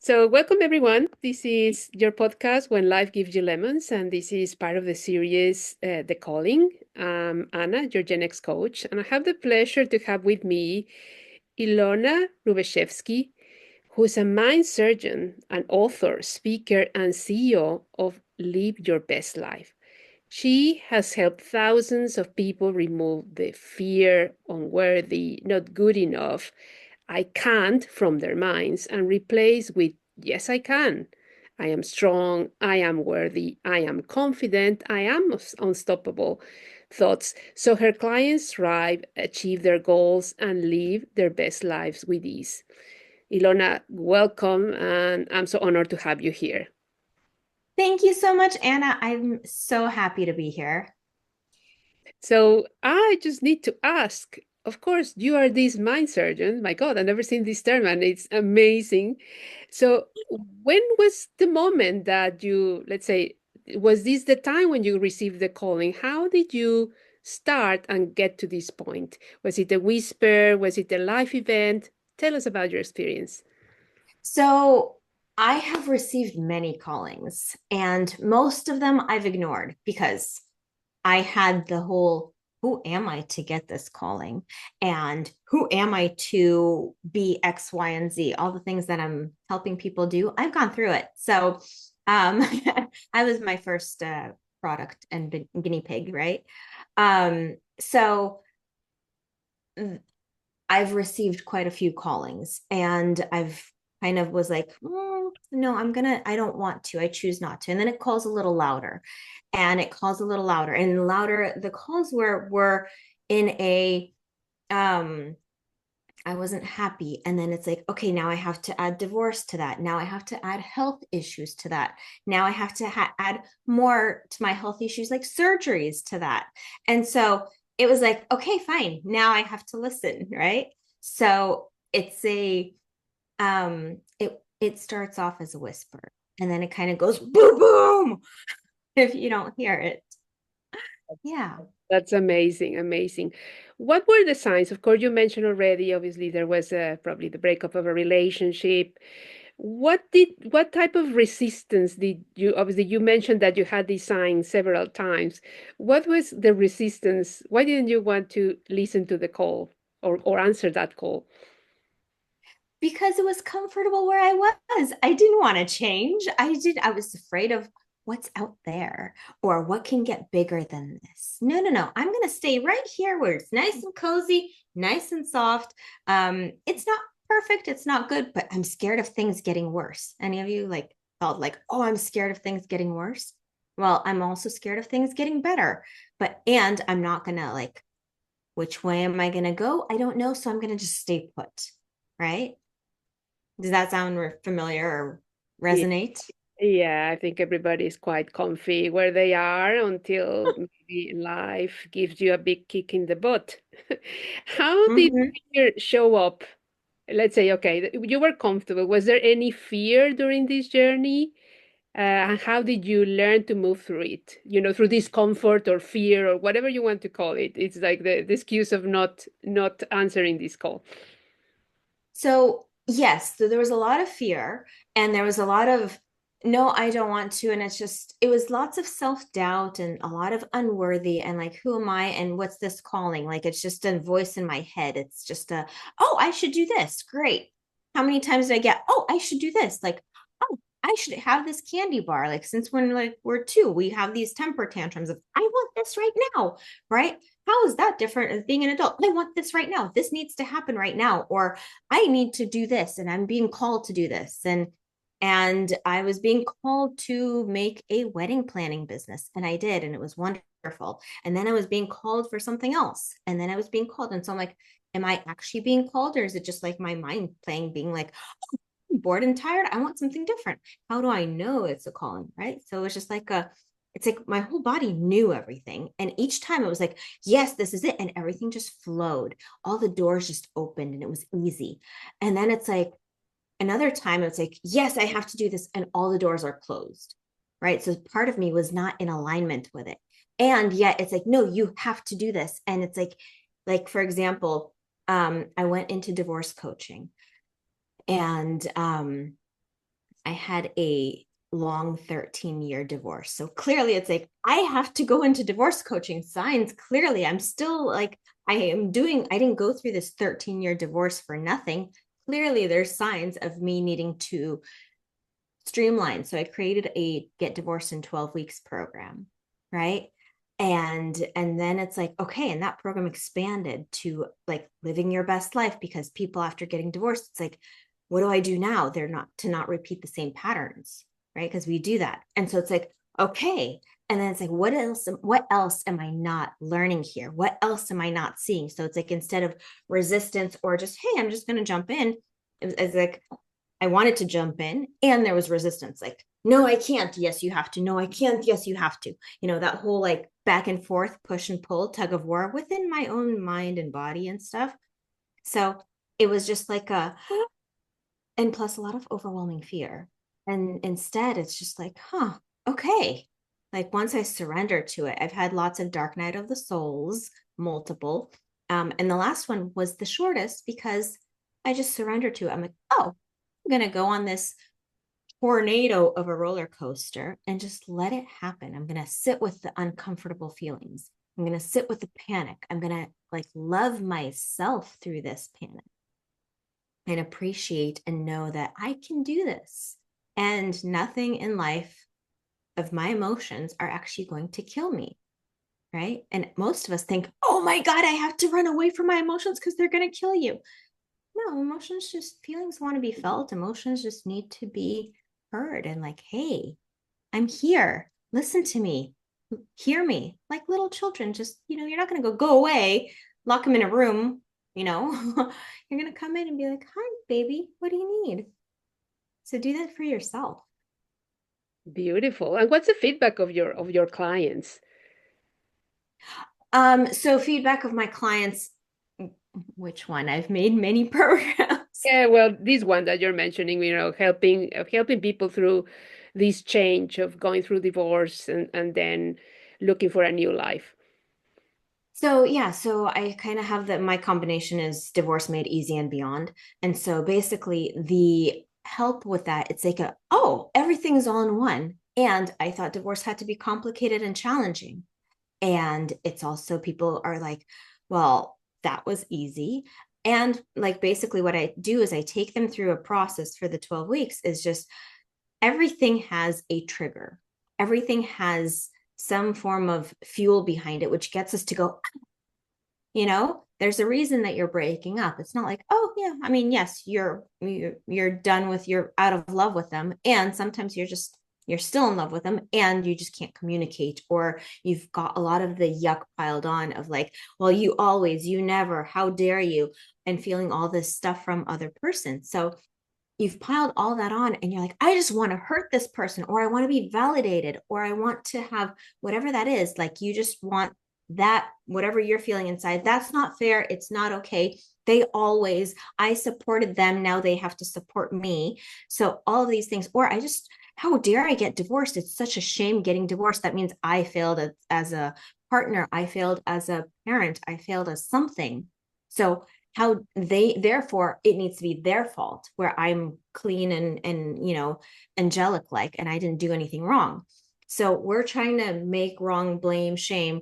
So, welcome everyone. This is your podcast, When Life Gives You Lemons, and this is part of the series, The Calling. I'm Anna, your Gen X coach, and I have the pleasure to have with me Ilona Rubashevsky, who's a mind surgeon, an author, speaker, and CEO of Live Your Best Life. She has helped thousands of people remove the fear, unworthy, not good enough, I can't from their minds and replace with yes, I can. I am strong. I am worthy. I am confident. I am unstoppable thoughts. So her clients thrive, achieve their goals, and live their best lives with ease. Ilona, welcome. And I'm so honored to have you here. Thank you so much, Anna. I'm so happy to be here. So I just need to ask. Of course, you are this mind surgeon. My God, I've never seen this term, and it's amazing. So, when was the moment that you, let's say, was this the time when you received the calling? How did you start and get to this point? Was it a whisper? Was it a life event? Tell us about your experience. So, I have received many callings, and most of them I've ignored because I had the whole who am I to get this calling? And who am I to be X, Y, and Z? All the things that I'm helping people do, I've gone through it. So, um, I was my first product and guinea pig, right? So I've received quite a few callings and I've kind of was like, no, I don't want to. I choose not to. And then it calls a little louder and it calls a little louder and louder. The calls were in a, um, I wasn't happy. And then it's like, okay, now I have to add divorce to that. Now I have to add health issues to that. Now I have to add more to my health issues, like surgeries to that. And so it was like, okay, fine. Now I have to listen, right? So it's it starts off as a whisper and then it kind of goes boom, boom if you don't hear it. Yeah. That's amazing, amazing. What were the signs? Of course, you mentioned already, obviously, there was probably the breakup of a relationship. What type of resistance did you, obviously, you mentioned that you had these signs several times. What was the resistance? Why didn't you want to listen to the call or answer that call? Because it was comfortable where I was. I didn't want to change. I was afraid of what's out there or what can get bigger than this. No, no, no. I'm going to stay right here where it's nice and cozy, nice and soft. It's not perfect, it's not good, but I'm scared of things getting worse. Any of you like felt like, "Oh, I'm scared of things getting worse?" Well, I'm also scared of things getting better. And I'm not going to like which way am I going to go? I don't know, so I'm going to just stay put, right? Does that sound familiar or Yeah, resonate? yeah, I think everybody is quite comfy where they are until maybe life gives you a big kick in the butt. How did Mm-hmm. fear show up? Let's say, okay, you were comfortable. Was there any fear during this journey? And how did you learn to move through it? Through discomfort or fear or whatever you want to call it. It's like the excuse of not answering this call. So, yes, so there was a lot of fear and there was a lot of no, I don't want to. And it was lots of self doubt and a lot of unworthy and like, who am I and what's this calling? Like, it's just a voice in my head. It's just oh, I should do this. Great. How many times did I get, oh, I should do this? Like, oh, I should have this candy bar. Like, since when like we're two, we have these temper tantrums of, I want this right now. Right. How is that different as being an adult? I want this right now. This needs to happen right now. Or I need to do this and I'm being called to do this. And I was being called to make a wedding planning business and I did and it was wonderful. And then I was being called for something else and then I was being called and so I'm like, am I actually being called or is it just like my mind playing being like, oh, I'm bored and tired, I want something different. How do I know it's a calling, right? So it's just like a it's like my whole body knew everything. And each time it was like, yes, this is it. And everything just flowed. All the doors just opened and it was easy. And then it's like another time it's like, yes, I have to do this. And all the doors are closed. Right. So part of me was not in alignment with it. And yet it's like, no, you have to do this. And it's like, for example, I went into divorce coaching and I had a long 13-year divorce. So clearly it's like, I have to go into divorce coaching signs. Clearly, I'm still like, I didn't go through this 13-year divorce for nothing. Clearly, there's signs of me needing to streamline. So I created a Get Divorced in 12 Weeks program, right? And then it's like, okay, and that program expanded to like living your best life, because people after getting divorced, it's like, what do I do now? They're not to not repeat the same patterns, right? Because we do that. And so it's like, okay. And then it's like, what else am I not learning here? What else am I not seeing? So it's like, instead of resistance or just, hey, I'm just going to jump in, it's like, I wanted to jump in and there was resistance, like, no, I can't. Yes, you have to. No, I can't. Yes, you have to. That whole like back and forth, push and pull, tug of war within my own mind and body and stuff. So it was just like and plus a lot of overwhelming fear. And instead, it's just like, okay. Like once I surrender to it, I've had lots of dark night of the souls, multiple. And the last one was the shortest because I just surrendered to it. I'm like, oh, I'm going to go on this tornado of a roller coaster and just let it happen. I'm going to sit with the uncomfortable feelings. I'm going to sit with the panic. I'm going to like love myself through this panic and appreciate and know that I can do this. And nothing in life of my emotions are actually going to kill me. Right. And most of us think, oh my God, I have to run away from my emotions because they're going to kill you. No, emotions just, feelings want to be felt. Emotions just need to be heard and like, hey, I'm here. Listen to me. Hear me. Like little children, just, you're not going to go away, lock them in a room, you're going to come in and be like, hi, baby, what do you need? So do that for yourself. Beautiful. And what's the feedback of your clients? So feedback of my clients, which one? I've made many programs. Yeah, well, this one that you're mentioning, helping people through this change of going through divorce and then looking for a new life. So yeah, so I kind of have that my combination is divorce made easy and beyond. And so basically the help with that, it's like everything's all in one. And I thought divorce had to be complicated and challenging. And it's also people are like, well, that was easy. And like basically what I do is I take them through a process for the 12 weeks is just everything has a trigger. Everything has some form of fuel behind it, which gets us to go, there's a reason that you're breaking up. It's not like, oh yeah, I mean, yes, you're done with, you're out of love with them. And sometimes you're still in love with them and you just can't communicate, or you've got a lot of the yuck piled on of like, well, you always, you never, how dare you, and feeling all this stuff from other person. So you've piled all that on and you're like, I just want to hurt this person, or I want to be validated, or I want to have whatever that is. Like you just want that, whatever you're feeling inside. That's not fair. It's not okay. I supported them. Now they have to support me. So all of these things, or how dare I get divorced? It's such a shame getting divorced. That means I failed as a partner. I failed as a parent. I failed as something. So how therefore it needs to be their fault, where I'm clean and angelic like, and I didn't do anything wrong. So we're trying to make wrong, blame, shame,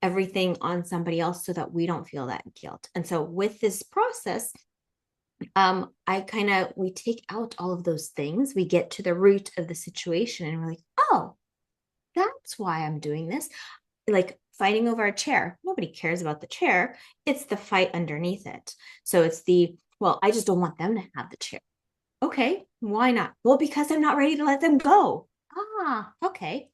everything on somebody else so that we don't feel that guilt. And so with this process, we take out all of those things, we get to the root of the situation, and we're like, oh, that's why I'm doing this. Like fighting over a chair. Nobody cares about the chair. It's the fight underneath it. So it's well, I just don't want them to have the chair. Okay, why not? Well, because I'm not ready to let them go. Ah, okay,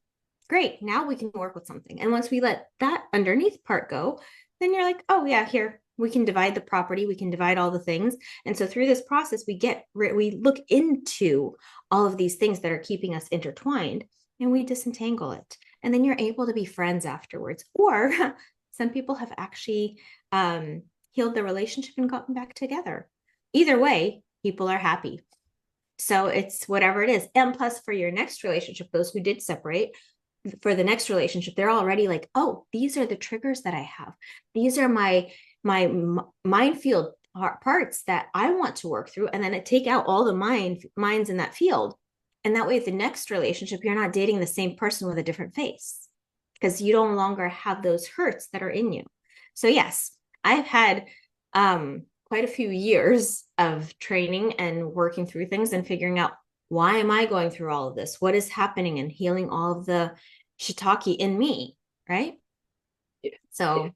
great. Now we can work with something. And once we let that underneath part go, then you're like, oh, yeah, here, we can divide the property, we can divide all the things. And so through this process, we look into all of these things that are keeping us intertwined and we disentangle it. And then you're able to be friends afterwards. Or some people have actually healed the relationship and gotten back together. Either way, people are happy. So it's whatever it is. And plus, for your next relationship, those who did separate, for the next relationship, they're already like, oh, these are the triggers that I have. These are my minefield parts that I want to work through, and then take out all the mines in that field. And that way, the next relationship, you're not dating the same person with a different face because you no longer have those hurts that are in you. So, yes, I've had quite a few years of training and working through things and figuring out, why am I going through all of this? What is happening, and healing all of the shiitake in me, right? Yeah. Yeah. So,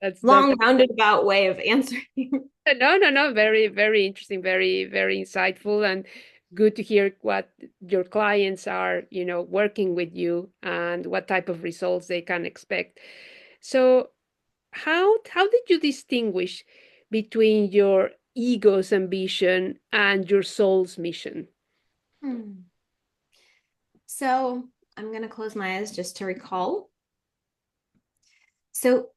That's long roundabout way of answering. no, no, no. Very, very interesting. Very, very insightful, and good to hear what your clients are, working with you and what type of results they can expect. So, how did you distinguish between your ego's ambition and your soul's mission? Hmm. So, I'm going to close my eyes just to recall. So,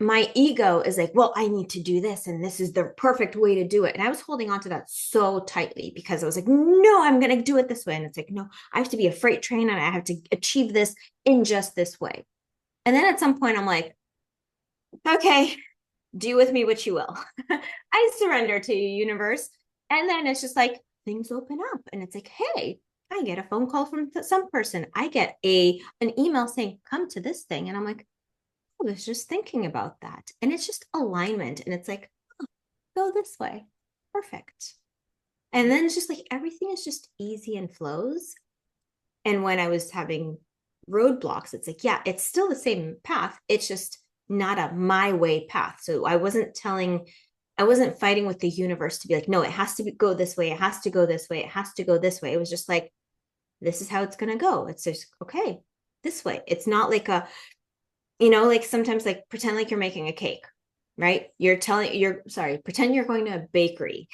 my ego is like, well, I need to do this, and this is the perfect way to do it. And I was holding on to that so tightly because I was like, no, I'm going to do it this way. And it's like, no, I have to be a freight train and I have to achieve this in just this way. And then at some point, I'm like, okay, do with me what you will. I surrender to you, universe. And then it's just like things open up, and it's like, hey, I get a phone call from some person. I get an email saying, come to this thing. And I'm like, I was just thinking about that. And it's just alignment. And it's like, oh, go this way. Perfect. And then it's just like everything is just easy and flows. And when I was having roadblocks, it's like, yeah, it's still the same path. It's just not a my way path. So I wasn't fighting with the universe to be like, no, it has to go this way. It has to go this way. It has to go this way. It was just like, this is how it's going to go. It's just, okay, this way. It's not like like sometimes like pretend like you're making a cake, right? Pretend you're going to a bakery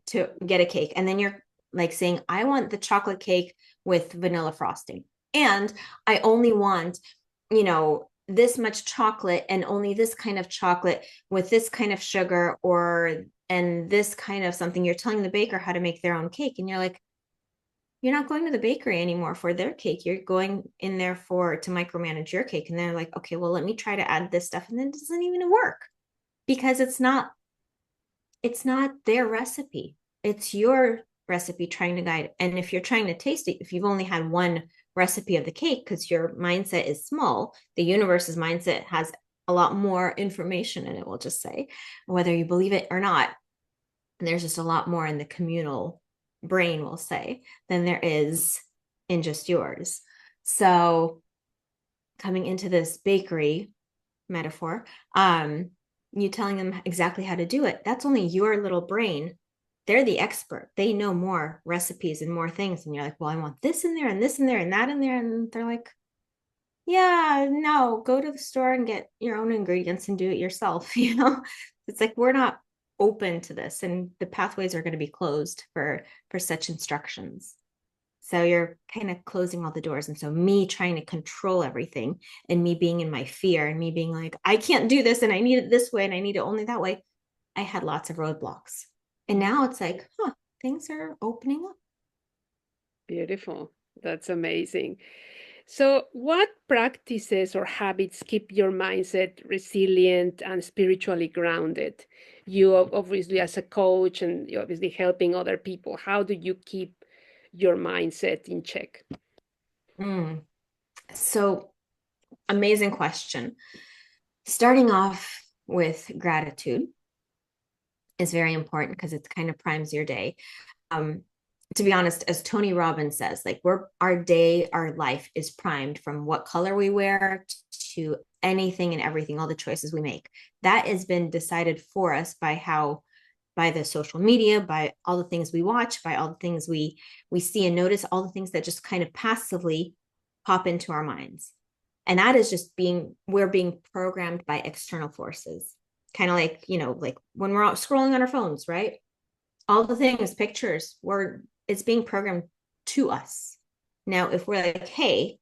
to get a cake. And then you're like saying, I want the chocolate cake with vanilla frosting. And I only want, this much chocolate and only this kind of chocolate with this kind of sugar and this kind of something. You're telling the baker how to make their own cake. And you're like, you're not going to the bakery anymore for their cake. You're going in there to micromanage your cake. And they're like, okay, well, let me try to add this stuff. And then it doesn't even work because it's not their recipe. It's your recipe trying to guide. And if you're trying to taste it, if you've only had one recipe of the cake, because your mindset is small, the universe's mindset has a lot more information in it, we'll just say, whether you believe it or not. And there's just a lot more in the communal brain, we'll say, than there is in just yours. So coming into this bakery metaphor, you telling them exactly how to do it, that's only your little brain. They're the expert. They know more recipes and more things. And you're like, well, I want this in there and this in there and that in there. And they're like, yeah, no, go to the store and get your own ingredients and do it yourself. It's like, we're not open to this, and the pathways are going to be closed for such instructions. So you're kind of closing all the doors. And so me trying to control everything and me being in my fear and me being like, I can't do this and I need it this way and I need it only that way. I had lots of roadblocks. And now it's like, things are opening up. Beautiful. That's amazing. So, what practices or habits keep your mindset resilient and spiritually grounded? You obviously, as a coach, and you're obviously helping other people, how do you keep your mindset in check? Mm. So amazing question. Starting off with gratitude is very important because it kind of primes your day. Um, to be honest, as Tony Robbins says, like our day, our life is primed from what color we wear to anything and everything, all the choices we make. That has been decided for us by the social media, by all the things we watch, by all the things we see and notice, all the things that just kind of passively pop into our minds. And that is just we're being programmed by external forces. Kind of like, like when we're out scrolling on our phones, right? All the things, pictures, it's being programmed to us. Now, if we're like, hey,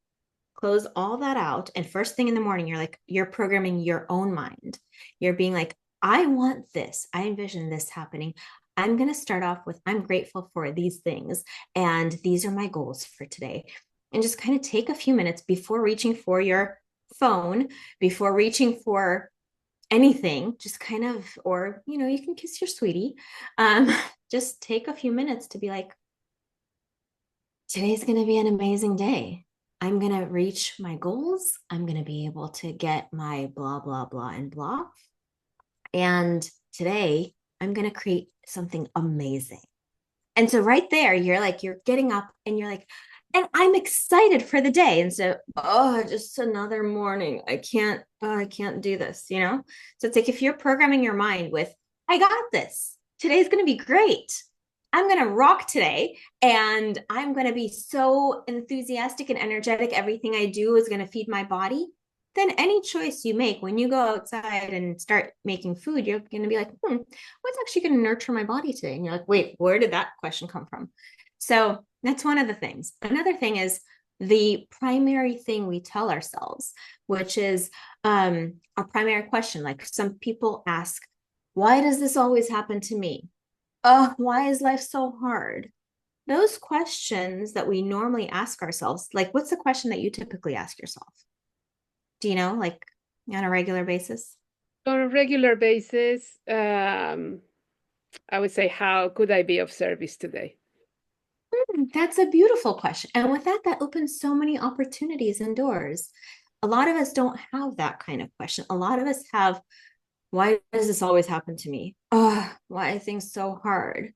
close all that out, and first thing in the morning, you're programming your own mind. You're being like, I want this. I envision this happening. I'm going to start off with, I'm grateful for these things, and these are my goals for today. And just kind of take a few minutes before reaching for your phone, before reaching for anything, just kind of, or, you can kiss your sweetie. Just take a few minutes to be like, today's going to be an amazing day. I'm going to reach my goals. I'm going to be able to get my blah, blah, blah, and blah. And today I'm going to create something amazing. And so right there, you're like, you're getting up and you're like, and I'm excited for the day. And so, oh, just another morning. I can't do this, you know? So it's like if you're programming your mind with, I got this. Today's going to be great. I'm going to rock today. And I'm going to be so enthusiastic and energetic. Everything I do is going to feed my body. Then any choice you make when you go outside and start making food, you're going to be like, what's actually going to nurture my body today? And you're like, wait, where did that question come from? So that's one of the things. Another thing is the primary thing we tell ourselves, which is a primary question. Like some people ask, why does this always happen to me? Oh, why is life so hard? Those questions that we normally ask ourselves, like what's the question that you typically ask yourself? Do you know, like on a regular basis? On a regular basis, I would say, how could I be of service today? That's a beautiful question. And with that, that opens so many opportunities and doors. A lot of us don't have that kind of question. A lot of us have, why does this always happen to me? Oh, why are things so hard?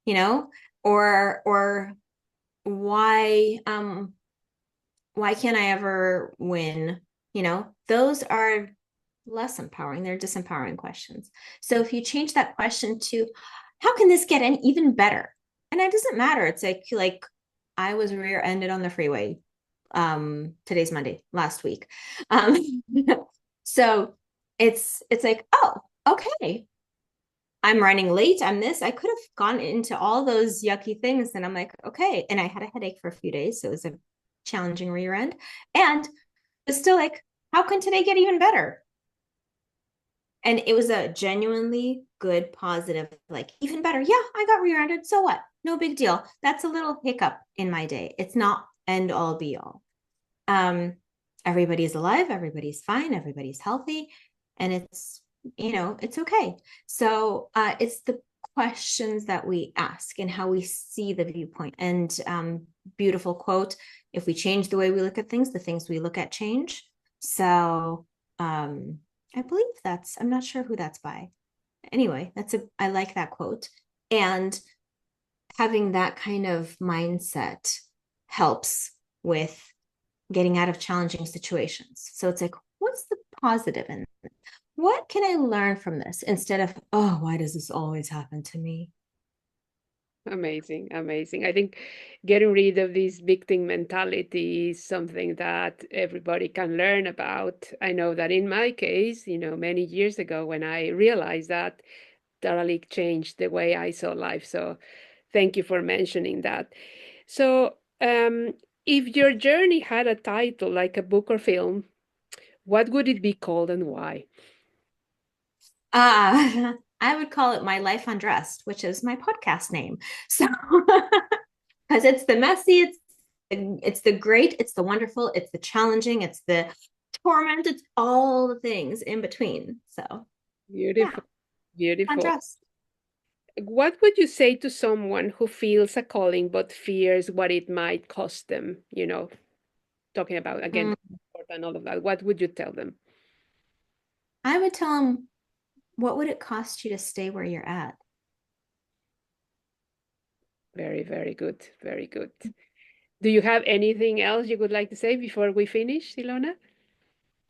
You know, or why can't I ever win? You know, those are less empowering. They're disempowering questions. So if you change that question to, how can this get even better? And it doesn't matter. It's like I was rear-ended on the freeway. Today's Monday, last week. Um, so it's like, oh, okay. I'm running late. I'm this. I could have gone into all those yucky things. And I'm like, okay. And I had a headache for a few days. So it was a challenging rear end. And it's still like, how can today get even better? And it was a genuinely good, positive, like even better. Yeah, I got rear-ended. So what? No big deal. That's a little hiccup in my day. It's not end all be all. Um, everybody's alive, everybody's fine, everybody's healthy, and it's okay. So it's the questions that we ask and how we see the viewpoint. And beautiful quote: if we change the way we look at things, the things we look at change. So I believe I'm not sure who that's by. Anyway, I like that quote. And having that kind of mindset helps with getting out of challenging situations. So it's like, what's the positive in it? What can I learn from this instead of, oh, why does this always happen to me? Amazing, amazing. I think getting rid of this victim mentality is something that everybody can learn about. I know that in my case, many years ago when I realized that, totally changed the way I saw life. So thank you for mentioning that. So, if your journey had a title like a book or film, what would it be called and why? I would call it My Life Undressed, which is my podcast name. So, because it's the messy, it's the great, it's the wonderful, it's the challenging, it's the torment, it's all the things in between. So, yeah, Beautiful, beautiful. undressed. What would you say to someone who feels a calling but fears what it might cost them? Talking about again Mm, and all of that. What would you tell them? I would tell them, what would it cost you to stay where you're at? Very, very good. Very good. Do you have anything else you would like to say before we finish, Ilona?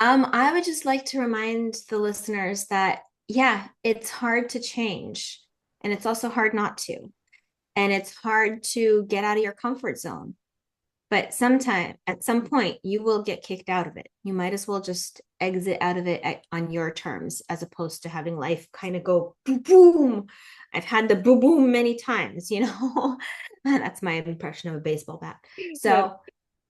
I would just like to remind the listeners that, yeah, it's hard to change, and it's also hard not to. And it's hard to get out of your comfort zone. But sometime, at some point, you will get kicked out of it. You might as well just exit out of it on your terms, as opposed to having life kind of go boom, boom. I've had the boom, boom many times, you know? That's my impression of a baseball bat. That So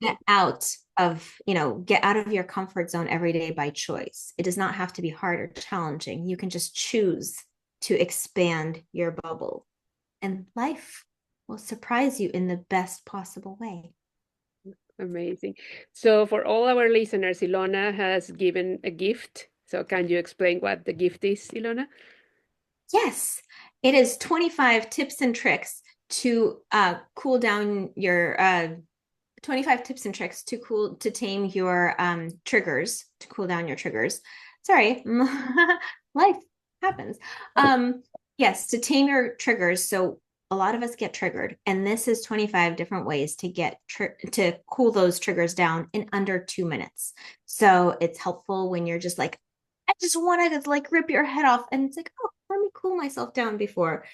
get out of your comfort zone every day by choice. It does not have to be hard or challenging. You can just choose to expand your bubble, and life will surprise you in the best possible way. amazing. So for all our listeners, Ilona has given a gift. So can you explain what the gift is, Ilona? Yes, it is 25 tips and tricks to cool down your 25 tips and tricks to tame your triggers, to cool down your triggers. Sorry, life happens. Yes, to tame your triggers. So a lot of us get triggered, and this is 25 different ways to to cool those triggers down in under 2 minutes. So it's helpful when you're just like, I just want to like rip your head off, and it's like, oh, let me cool myself down before,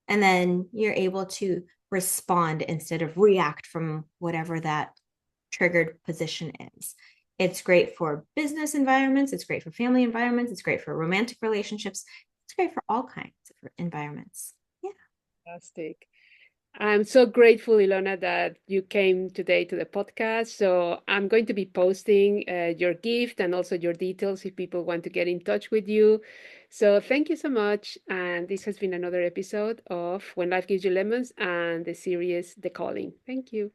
and then you're able to respond instead of react from whatever that triggered position is. It's great for business environments, it's great for family environments, it's great for romantic relationships, it's great for all kinds of environments. Yeah. Fantastic. I'm so grateful, Ilona, that you came today to the podcast. So I'm going to be posting your gift and also your details if people want to get in touch with you. So thank you so much. And this has been another episode of When Life Gives You Lemons and the series The Calling. Thank you.